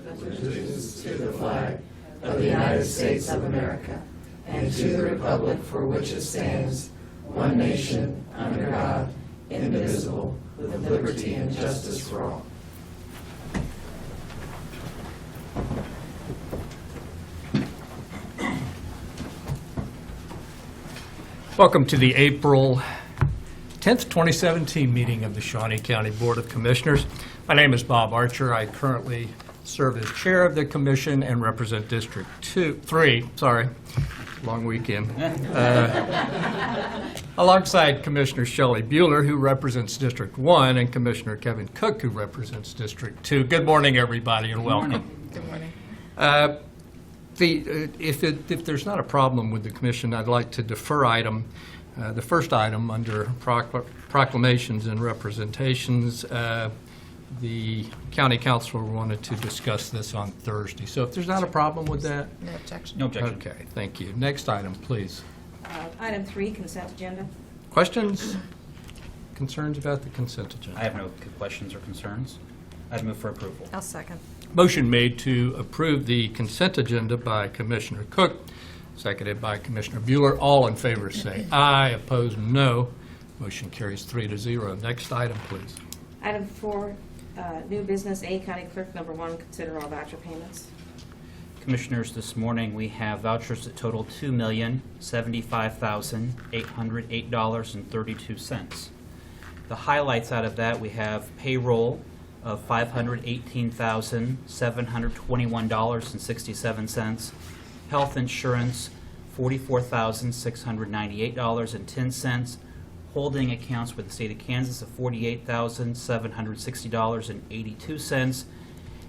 allegiance to the flag of the United States of America and to the republic for which it stands, one nation, under God, indivisible, with liberty and justice for all. Welcome to the April 10th, 2017 meeting of the Shawnee County Board of Commissioners. My name is Bob Archer. I currently serve as chair of the commission and represent District 3, long weekend, alongside Commissioner Shelley Bueller, who represents District 1, and Commissioner Kevin Cook, who represents District 2. Good morning, everybody, and welcome. Good morning. If there's not a problem with the commission, I'd like to defer the first item under proclamations and representations. The county council wanted to discuss this on Thursday. So if there's not a problem with that? No objection. No objection. Okay, thank you. Next item, please. Item 3, consent agenda. Questions? Concerns about the consent I agenda? have no questions or concerns. I'd move for approval. I'll second. Motion made to approve the consent agenda by Commissioner Cook, seconded by Commissioner Bueller. All in favor say aye. Opposed, no. Motion carries 3-0. Next item, please. Item 4, new business, A, County Clerk, number 1, consider all voucher payments. Commissioners, this morning we have vouchers that total $2,075,808.32. The highlights out of that, we have payroll of $518,721.67, health insurance $44,698.10, holding accounts with the state of Kansas of $48,760.82,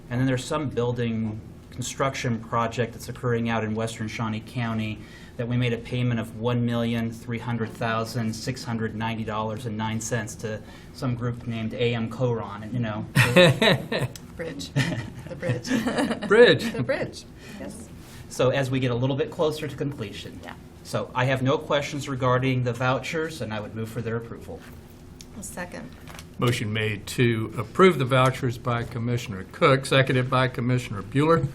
and then there's some building construction project that's occurring out in western Shawnee County that we made a payment of $1,300,690.09 to some group named AM Coron, and Bridge. The bridge. Bridge. The bridge. Yes. So as we get a little bit closer to completion. Yeah. So I have no questions regarding the vouchers, and I would move for their approval. I'll second. Motion made to approve the vouchers by Commissioner Cook, seconded by Commissioner Bueller.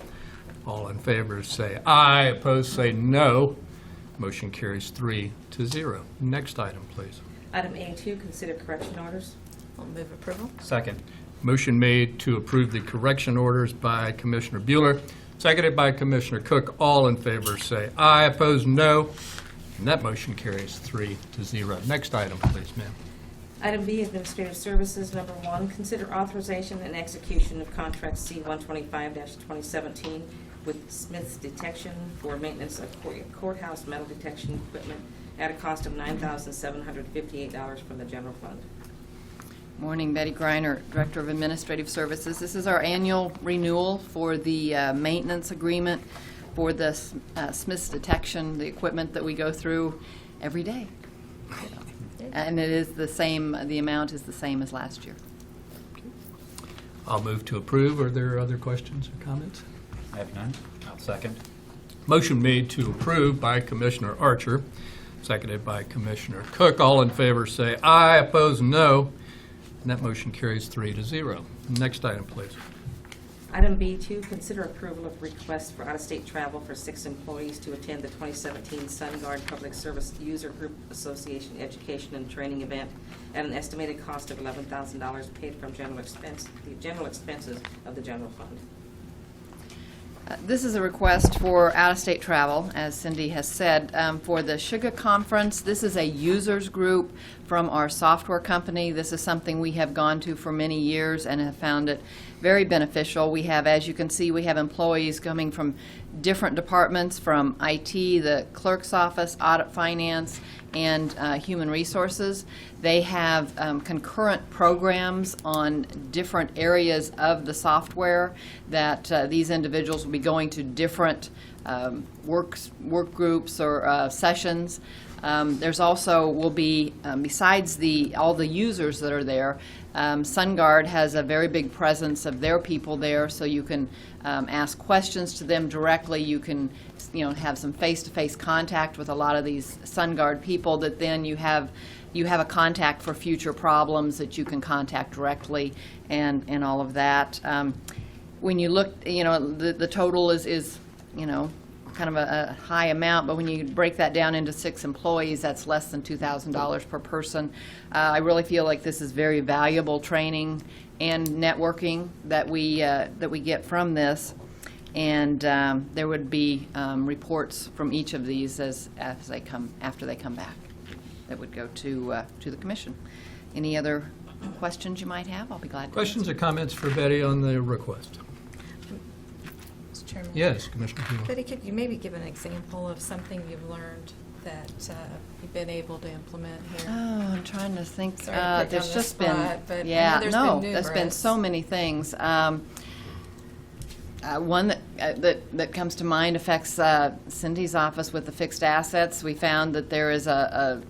All in favor say aye. Opposed say no. Motion carries 3-0. Next item, please. Item A2, consider correction orders. I'll move approval. Second. Motion made to approve the correction orders by Commissioner Bueller, seconded by Commissioner Cook. All in favor say aye. Opposed no. And that motion carries 3-0. Next item, please, ma'am. Item B, Administrative Services, number 1, consider authorization and execution of contract C-125-2017 with Smith's Detection for maintenance of courthouse metal detection equipment at a cost of $9,758 from the general fund. Morning, Betty Greiner, Director of Administrative Services. This is our annual renewal for the maintenance agreement for the Smith's Detection, the equipment that we go through every day. And it is the same, the amount is the same as last year. I'll move to approve. Are there other questions or comments? I have none. I'll second. Motion made to approve by Commissioner Archer, seconded by Commissioner Cook. All in favor say aye. Opposed no. And that motion carries 3-0. Next item, please. Item B2, consider approval of request for out-of-state travel for 6 employees to attend the 2017 SunGuard Public Service User Group Association Education and Training Event at an estimated cost of $11,000 paid from the general expenses of the general fund. This is a request for out-of-state travel, as Cindy has said, for the Sugar Conference. This is a users group from our software company. This is something we have gone to for many years and have found it very beneficial. We have, as you can see, we have employees coming from different departments, from IT, the clerk's office, audit, finance, and human resources. They have concurrent programs on different areas of the software that these individuals will be going to different work groups or sessions. There's also will be, besides all the users that are there, SunGuard has a very big presence of their people there, so you can ask questions to them directly. You can, have some face-to-face contact with a lot of these SunGuard people that then you have a contact for future problems that you can contact directly and all of that. when you look, the total is kind of a high amount, but when you break that down into 6 employees, that's less than $2,000 per person. I really feel like this is very valuable training and networking that we get from this. And there would be reports from each of these after they come back that would go to the commission. Any other questions you might have? I'll be glad to Questions or answer. comments for Betty on the request? Mr. Chairman? Yes, Commissioner Bueller. Betty, could you maybe give an example of something you've learned that you've been able to implement here? Oh, I'm trying to think. Sorry to put you There's on the just spot, been, but I know yeah, there's no, been there's been numerous. so many things. One that comes to mind affects Cindy's office with the fixed assets. We found that there is a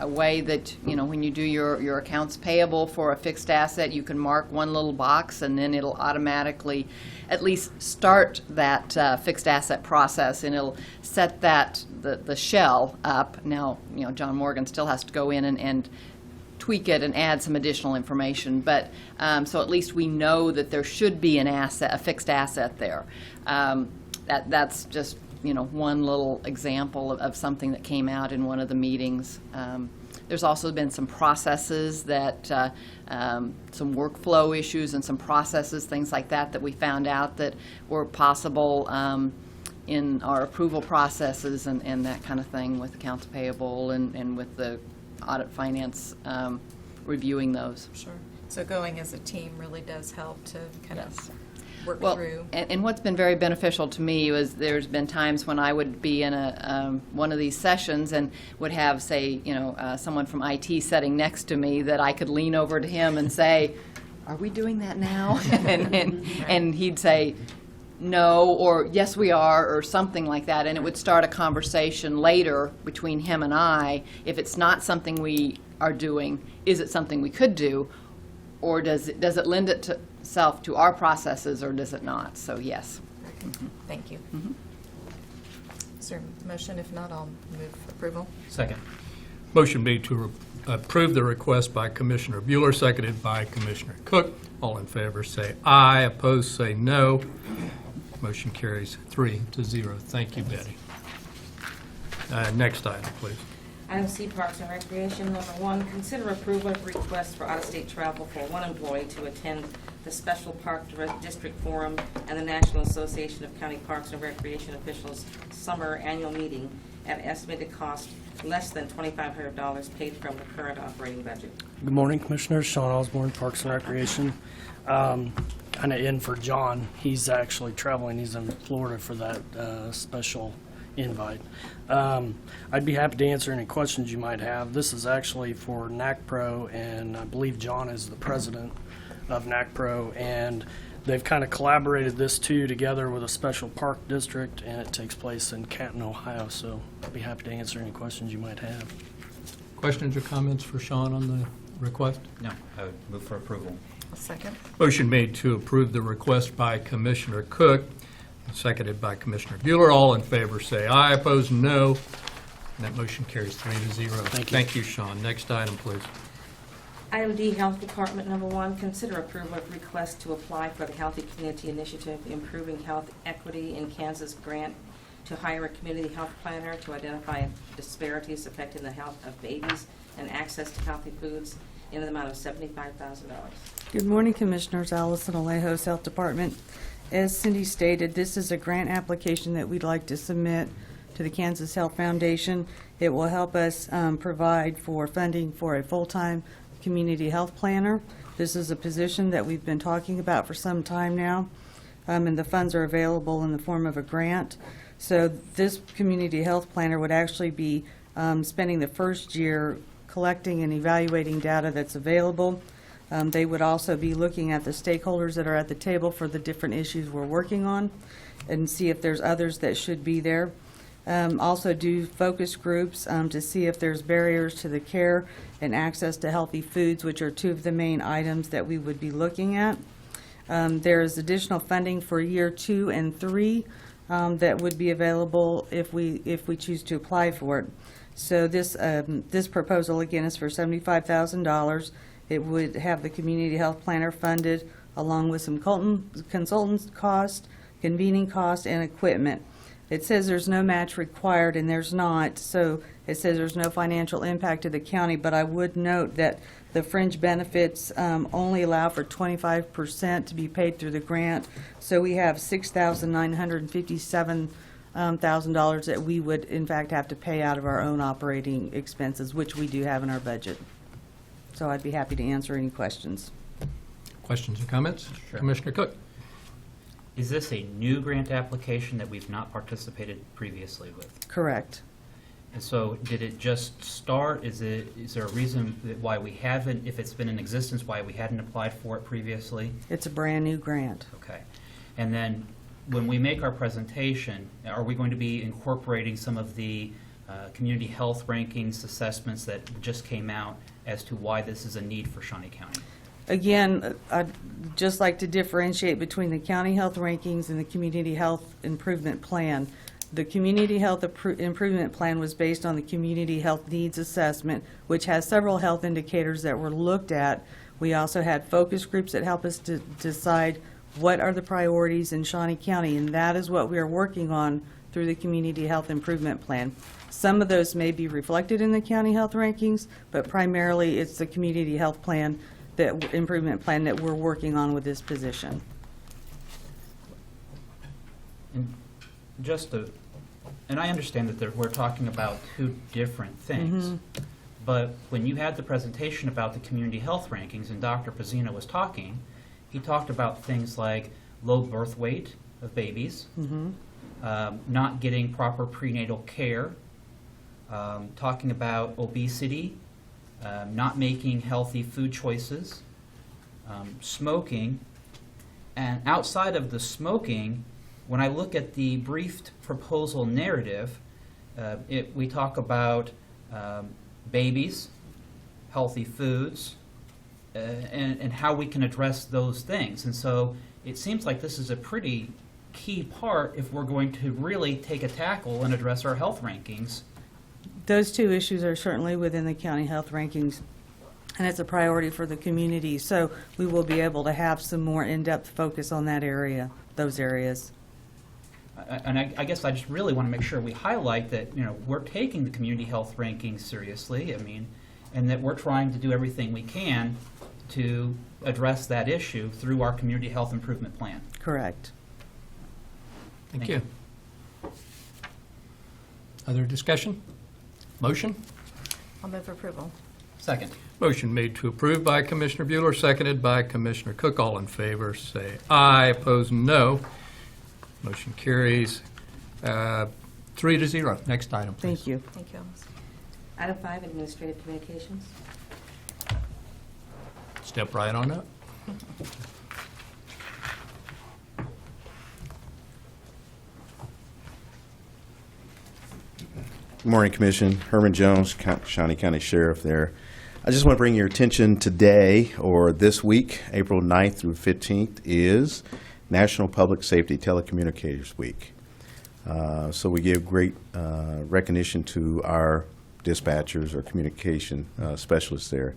way that, when you do your accounts payable for a fixed asset, you can mark one little box and then it'll automatically at least start that fixed asset process, and it'll set the shell up. Now, John Morgan still has to go in and tweak it and add some additional information, but so at least we know that there should be a fixed asset there. That's just one little example of something that came out in one of the meetings. There's also been some processes that, some workflow issues and some processes, things like that we found out that were possible in our approval processes and that kind of thing with accounts payable and with the audit finance reviewing those. Sure. So going as a team really does help to kind Yes. of work Well, through. and what's been very beneficial to me was there's been times when I would be in one of these sessions and would have, say, someone from IT sitting next to me that I could lean over to him and say, "Are we doing that now?" and he'd say, "No," or "Yes, we are," or something like that, and it would start a conversation later between him and I. If it's not something we are doing, is it something we could do, or does it lend itself to our processes, or does it not? So yes. Thank you. Is there a motion? If not, I'll move approval. Second. Motion made to approve the request by Commissioner Bueller, seconded by Commissioner Cook. All in favor say aye. Opposed say no. Motion carries 3-0. Thank you, Betty. Next item, please. Item C, Parks and Recreation. Number 1, consider approval of request for out-of-state travel for one employee to attend the Special Park District Forum and the National Association of County Parks and Recreation Officials Summer Annual Meeting at estimated cost less than $2,500 paid from the current operating budget. Good morning, Commissioners. Sean Osborne, Parks and Recreation. Kind of in for John. He's actually traveling. He's in Florida for that special invite. I'd be happy to answer any questions you might have. This is actually for NACPRO, and I believe John is the president of NACPRO, and they've kind of collaborated this together with a special park district, and it takes place in Canton, Ohio, so I'd be happy to answer any questions you might have. Questions or comments for Sean on the request? No, I would move for approval. A second. Motion made to approve the request by Commissioner Cook, seconded by Commissioner Bueller. All in favor say aye. Opposed, no. And that motion carries 3-0. Thank you. Thank you, Sean. Next item, please. Item D, Health Department. Number 1, consider approval of request to apply for the Healthy Community Initiative Improving Health Equity in Kansas grant to hire a community health planner to identify disparities affecting the health of babies and access to healthy foods in the amount of $75,000. Good morning, Commissioners. Allison Alejos, Health Department. As Cindy stated, this is a grant application that we'd like to submit to the Kansas Health Foundation. It will help us provide for funding for a full-time community health planner. This is a position that we've been talking about for some time now, and the funds are available in the form of a grant. So this community health planner would actually be spending the first year collecting and evaluating data that's available. They would also be looking at the stakeholders that are at the table for the different issues we're working on and see if there's others that should be there. Also do focus groups to see if there's barriers to the care and access to healthy foods, which are 2 of the main items that we would be looking at. There is additional funding for year 2 and 3 that would be available if we choose to apply for it. So this proposal again is for $75,000. It would have the community health planner funded along with some consultants cost, convening cost, and equipment. It says there's no match required, and there's not, so it says there's no financial impact to the county, but I would note that the fringe benefits only allow for 25% to be paid through the grant, so we have $6,957,000 that we would in fact have to pay out of our own operating expenses, which we do have in our budget. So I'd be happy to answer any questions. Questions or comments? Sure. Commissioner Cook? Is this a new grant application that we've not participated previously with? Correct. And so did it just start? Is there a reason why we haven't, if it's been in existence, why we hadn't applied for it previously? It's a brand-new grant. Okay. And then when we make our presentation, are we going to be incorporating some of the community health rankings assessments that just came out as to why this is a need for Shawnee County? Again, I'd just like to differentiate between the county health rankings and the community health improvement plan. The community health improvement plan was based on the community health needs assessment, which has several health indicators that were looked at. We also had focus groups that help us to decide what are the priorities in Shawnee County, and that is what we are working on through the community health improvement plan. Some of those may be reflected in the county health rankings, but primarily it's the community health plan, that improvement plan that we're working on with this position. And and I understand that we're talking about two different things, but when you had the presentation about the community health rankings and Dr. Pizzino was talking, he talked about things like low birth weight of babies, not getting proper prenatal care, talking about obesity, not making healthy food choices, smoking, and outside of the smoking, when I look at the briefed proposal narrative, we talk about babies, healthy foods, and how we can address those things. And so it seems like this is a pretty key part if we're going to really take a tackle and address our health rankings. Those two issues are certainly within the county health rankings, and it's a priority for the community. So we will be able to have some more in-depth focus on that area, those areas. And I guess I just really want to make sure we highlight that, we're taking the community health rankings seriously, and that we're trying to do everything we can to address that issue through our community health improvement plan. Correct. Thank you. Other discussion? Motion? I'll move approval. Second. Motion made to approve by Commissioner Bueller, seconded by Commissioner Cook. All in favor, say aye. Opposed, no. Motion carries 3-0. Next item, please. Thank you. Thank you, Alice. Item 5, administrative communications. Step right on up. Good morning, Commission. Herman Jones, Shawnee County Sheriff there. I just want to bring your attention today, or this week, April 9th through 15th, is National Public Safety Telecommunicators Week. So we give great recognition to our dispatchers or communication specialists there.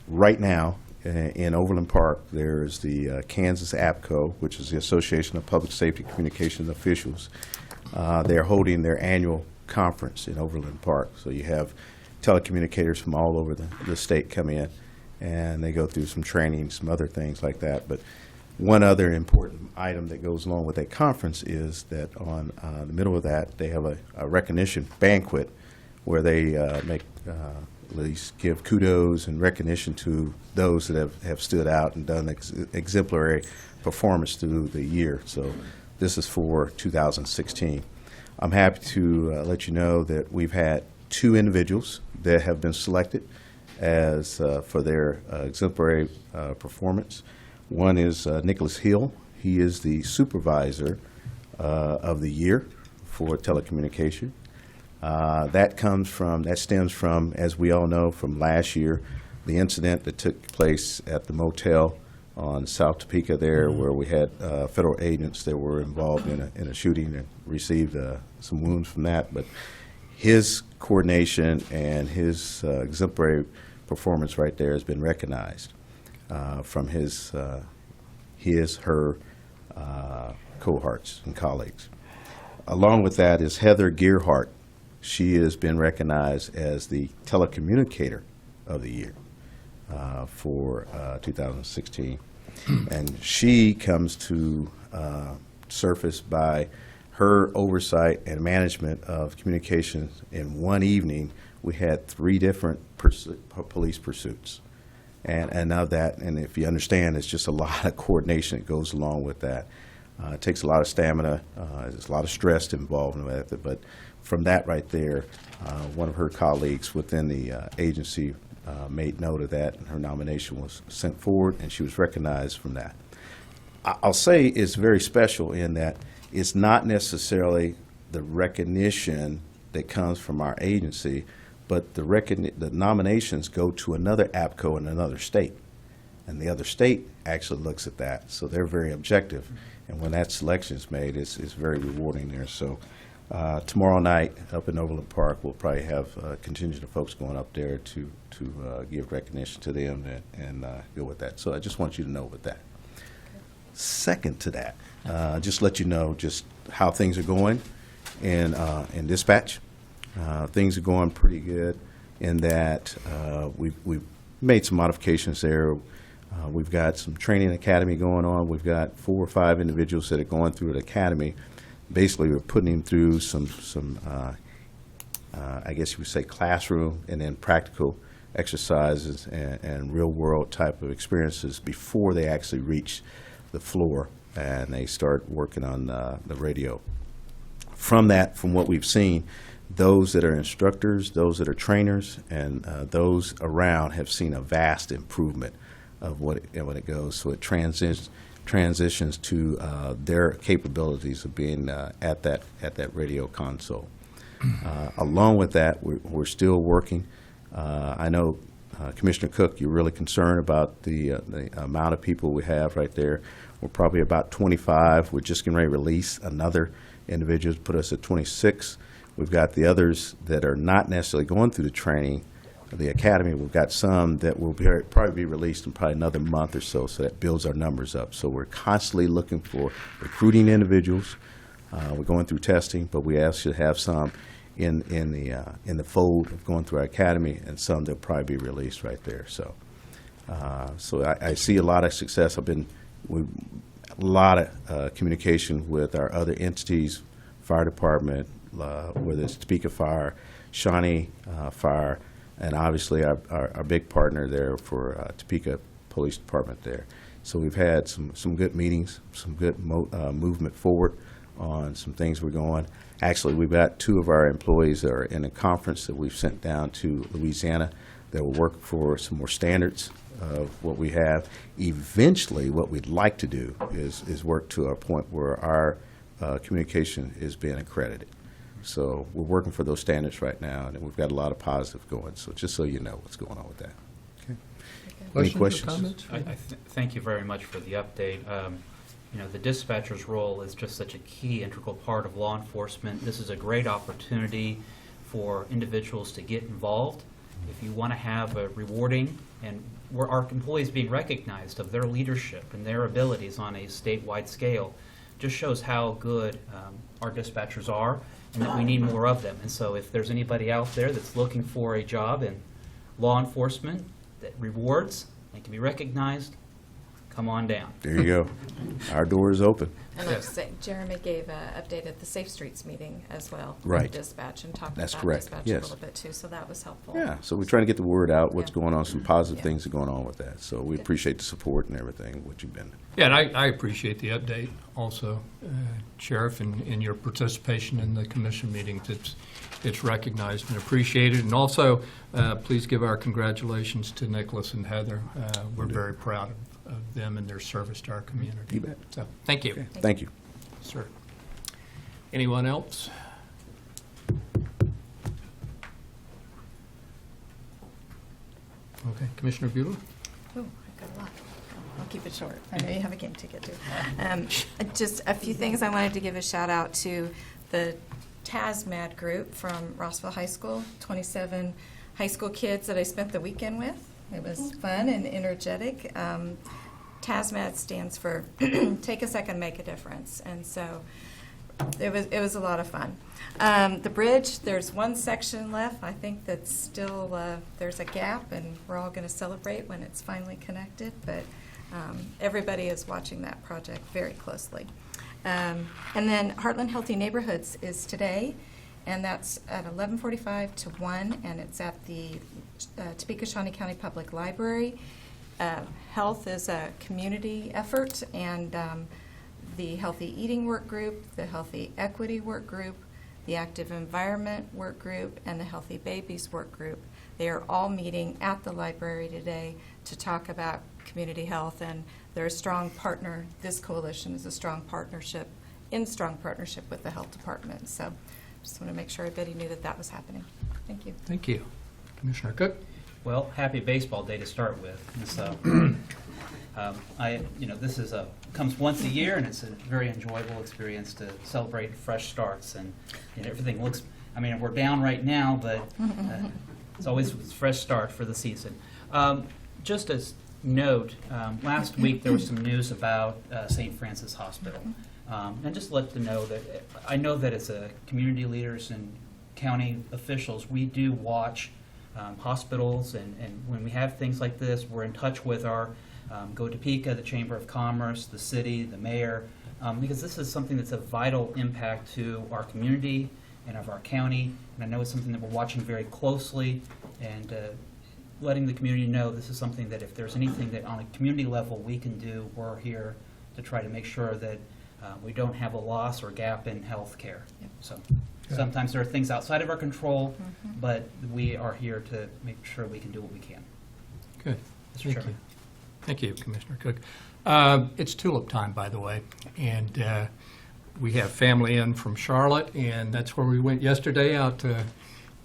Right now, in Overland Park, there's the Kansas APCO, which is the Association of Public Safety Communications Officials. They're holding their annual conference in Overland Park. So you have telecommunicators from all over the state come in, and they go through some training, some other things like that. But one other important item that goes along with that conference is that on the middle of that, they have a recognition banquet where they at least give kudos and recognition to those that have stood out and done exemplary performance through the year. So this is for 2016. I'm happy to let you know that we've had 2 individuals that have been selected as for their exemplary performance. One is Nicholas Hill. He is the supervisor of the year for telecommunication. That stems from, as we all know, from last year, the incident that took place at the motel on South Topeka there, where we had federal agents that were involved in a shooting and received some wounds from that. But his coordination and his exemplary performance right there has been recognized. from her cohorts and colleagues. Along with that is Heather Gearhart. She has been recognized as the Telecommunicator of the Year for 2016. And she comes to surface by her oversight and management of communications. In one evening, we had 3 different police pursuits. And of that, and if you understand, it's just a lot of coordination that goes along with that. It takes a lot of stamina, there's a lot of stress involved with it, but from that right there, one of her colleagues within the agency made note of that, and her nomination was sent forward, and she was recognized from that. I'll say it's very special in that it's not necessarily the recognition that comes from our agency, but the nominations go to another APCO in another state. And the other state actually looks at that, so they're very objective. And when that selection is made, it's very rewarding there. So tomorrow night up in Overland Park, we'll probably have a contingent of folks going up there to give recognition to them and go with that. So I just want you to know with that. Second to that, just let you know just how things are going in dispatch. Things are going pretty good in that we've made some modifications there. We've got some training academy going on. We've got 4 or 5 individuals that are going through the academy. Basically, we're putting them through some I guess you would say classroom and then practical exercises and real-world type of experiences before they actually reach the floor and they start working on the radio. From what we've seen, those that are instructors, those that are trainers, and those around have seen a vast improvement of when it goes. So it transitions to their capabilities of being at that radio console. Along with that, we're still working. I know Commissioner Cook, you're really concerned about the amount of people we have right there. We're probably about 25. We're just getting ready to release another individual to put us at 26. We've got the others that are not necessarily going through the training, the academy. We've got some that will probably be released in probably another month or so that builds our numbers up. So we're constantly looking for recruiting individuals. We're going through testing, but we actually have some in the fold of going through our academy, and some that'll probably be released right there. So I see a lot of success. A lot of communication with our other entities, fire department, whether it's Topeka Fire, Shawnee Fire, and obviously our big partner there for Topeka Police Department there. So we've had some good meetings, some good movement forward on some things we're going. Actually, we've got 2 of our employees that are in a conference that we've sent down to Louisiana that will work for some more standards of what we have. Eventually, what we'd like to do is work to a point where our communication is being accredited. So we're working for those standards right now, and we've got a lot of positive going. So just so you know what's going on with that. Okay. Any questions? Or comments? Thank you very much for the update. The dispatcher's role is just such a key, integral part of law enforcement. This is a great opportunity for individuals to get involved. If you want to have a rewarding and where our employees being recognized of their leadership and their abilities on a statewide scale, just shows how good our dispatchers are and that we need more of them. And so if there's anybody out there that's looking for a job in law enforcement that rewards and can be recognized, come on down. There you go. Our door is open. And I was saying, Jeremy gave an update at the Safe Streets meeting as well. Right. On dispatch and talked That's about correct. dispatch Yes. a little bit too, so that was helpful. Yeah, so we're trying to get the word out, what's Yeah. going on, some positive Yeah. things are going on with that. So we Good. appreciate the support and everything, what you've been. Yeah, and I appreciate the update also, Sheriff, and your participation in the commission meetings. It's recognized and appreciated. And also, please give our congratulations to Nicholas and Heather. We're very proud of them and their service to our community. You bet. So, thank you. Okay, thank you. Sir. Anyone else? Okay, Commissioner Bueller? Oh, I've got a lot. I'll keep it short. I know you have a game to get to. Just a few things I wanted to give a shout out to the TASMAD group from Rossville High School, 27 high school kids that I spent the weekend with. It was fun and energetic. TASMAD stands for Take a Second, Make a Difference, and so it was a lot of fun. The bridge, there's one section left. I think that's still, there's a gap, and we're all going to celebrate when it's finally connected, but everybody is watching that project very closely. And then Heartland Healthy Neighborhoods is today, and that's at 11:45 to 1, and it's at the Topeka Shawnee County Public Library. Health is a community effort, and the Healthy Eating Work Group, the Healthy Equity Work Group, the Active Environment Work Group, and the Healthy Babies Work Group. They are all meeting at the library today to talk about community health, and they're a strong partner. This coalition is a strong partnership with the health department. So just want to make sure everybody knew that that was happening. Thank you. Thank you. Commissioner Cook? Well, happy baseball day to start with. And so, this is comes once a year, and it's a very enjoyable experience to celebrate fresh starts, and everything looks. I mean, we're down right now, but it's always a fresh start for the season. Just as note, last week there was some news about St. Francis Hospital, and just let them know that I know that as community leaders and county officials, we do watch hospitals, and when we have things like this, we're in touch with our Go Topeka, the Chamber of Commerce, the city, the mayor, because this is something that's a vital impact to our community and of our county, and I know it's something that we're watching very closely, and letting the community know this is something that if there's anything that on a community level we can do, we're here to try to make sure that we don't have a loss or gap in health care. Yep. So sometimes there are things outside of our control, but we are here to make sure we can do what we can. Good. Mr. Thank Chairman. you. Thank you, Commissioner Cook. It's tulip time, by the way, and we have family in from Charlotte, and that's where we went yesterday, out to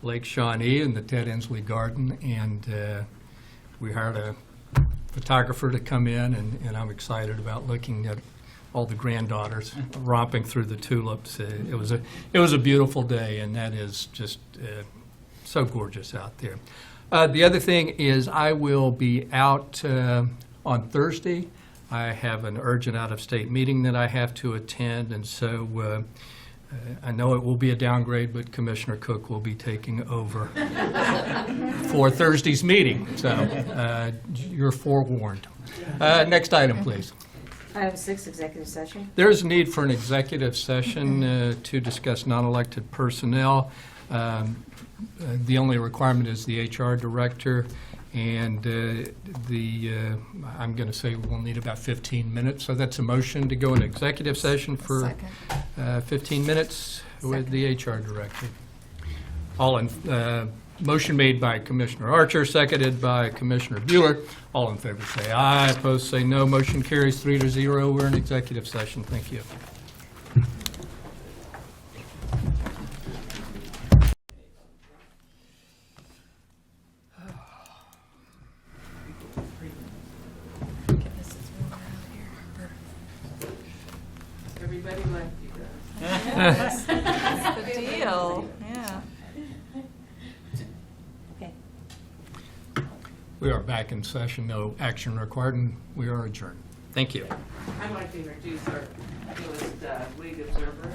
Lake Shawnee and the Ted Inslee Garden, and we hired a photographer to come in, and I'm excited about looking at all the granddaughters romping through the tulips. It was a beautiful day, and that is just so gorgeous out there. The other thing is I will be out on Thursday. I have an urgent out-of-state meeting that I have to attend, and so I know it will be a downgrade, but Commissioner Cook will be taking over for Thursday's meeting, so you're forewarned. Next item, please. Item 6, executive session. There is a need for an executive session to discuss non-elected personnel. The only requirement is the HR director, and I'm going to say we'll need about 15 minutes. So that's a motion to go into executive session for 15 minutes with the HR director. Motion made by Commissioner Archer, seconded by Commissioner Bueller. All in favor say aye. Opposed say no. Motion carries 3-0. We're in executive session. Thank you. Everybody left you guys. That's the deal. Yeah. Okay. We are back in session. No action required, and we are adjourned. Thank you. I'd like to introduce our newest league observer,